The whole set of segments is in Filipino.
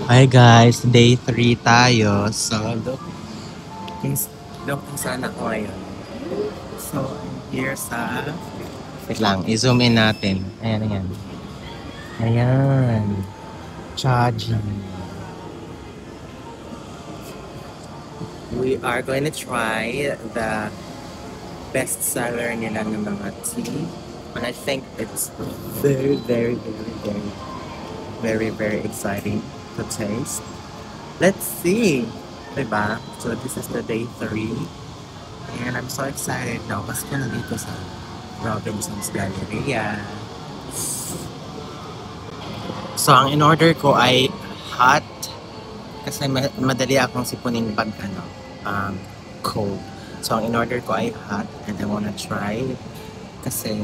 Hi guys, day 3 tayo. So, look kung saan ako ngayon. So, I'm here sa... Wait lang, i-zoom in natin. Ayan, ayan. Ayan. Chaji. We are going to try the best seller nila ng mga tea. And I think it's very, very, very, very, very, very exciting to taste. Let's see. Diba? So this is the day 3. And I'm so excited now kasi ka nandito sa Robinson's Galleria. So ang in-order ko ay hot kasi madali akong sipunin pag cold. So ang in-order ko ay hot and I wanna try kasi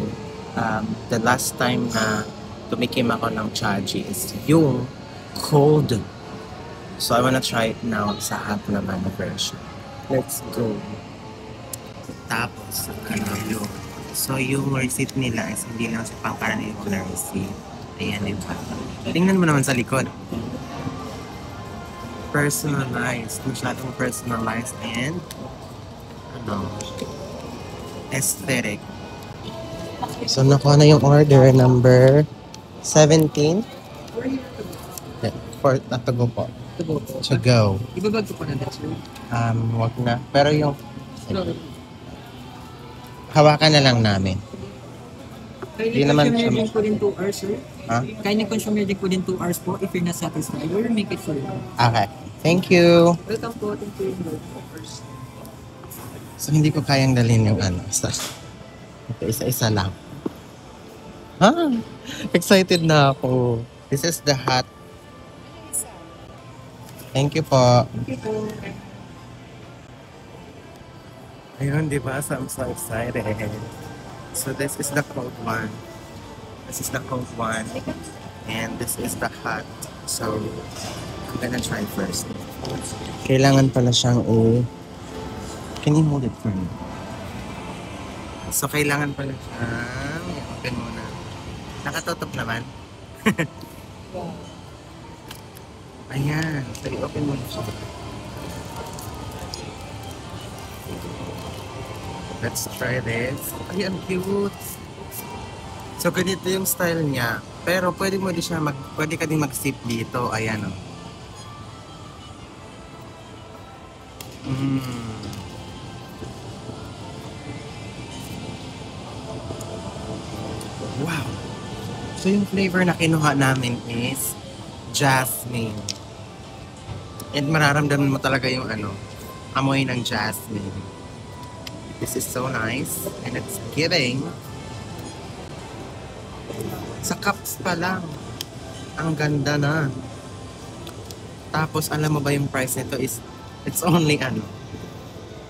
the last time na tumikim ako ng chaji is yung cold. So I wanna try it now sa hot naman na version. Let's go. Tapos, yun. So yung receipt nila is hindi lang sa pangkaraniwang na receipt. Ayan, diba? Tingnan mo naman sa likod. Personalized. Masyadong personalized and aesthetic. So nakuha na yung order number 17. For to go po. To go. Ibabag ko pa na sir. Wag na. Pero yung hawakan na lang namin. Kindly naman consume siya- your drink within 2 hours, sir. Ha? Kindly consume your drink within 2 hours po. If you're not satisfied, we'll make it for you. Okay. Thank you. Welcome po. Thank you. So hindi ko kayang dalhin yung isa-isa lang. Excited na ako. This is the hot. Thank you po. Thank you po. Ayun, di ba? So I'm so excited. So this is the cold one. This is the cold one. And this is the hot. So I'm gonna try first. Kailangan pala siyang Can you hold it for me? So kailangan pala siyang open muna. Nakatutok naman. Ayan. So i-open mo na siya. Let's try this. Ay, ang cute. So, ganito yung style niya. Pero, pwede ka din mag-sip dito. Ayan, oh. Wow. So, yung flavor na kinuha namin is jasmine. And mararamdaman mo talaga yung amoy ng jasmine. This is so nice. And it's giving. Sa cups pa lang. Ang ganda na. Tapos, alam mo ba yung price nito is, it's only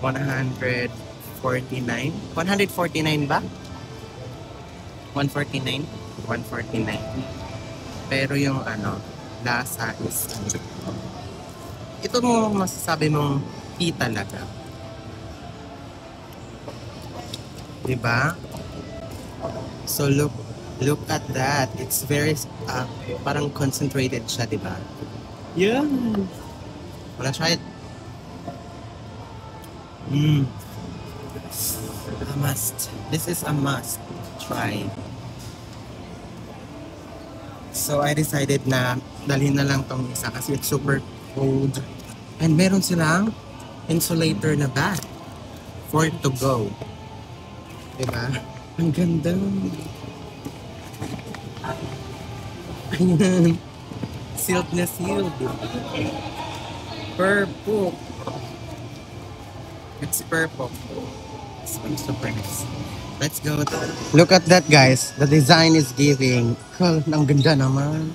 149? 149 ba? 149? 149. Pero yung lasa is ito mo masasabi mong tea talaga. Diba? So look at that. It's very parang concentrated siya, diba? Yeah. Wanna try it? A must. This is a must try. So I decided na dalhin na lang tong isa kasi it's super cold. And meron silang insulator na bag for it to go. Diba? Ang ganda. Ayan. Sealed na sealed. Purple. It's purple. It's super nice. Let's go. Look at that, guys. The design is giving. Ang ganda naman.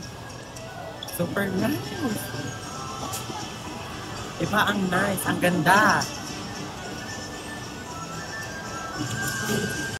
Super nice. Diba ang nice? Ang ganda.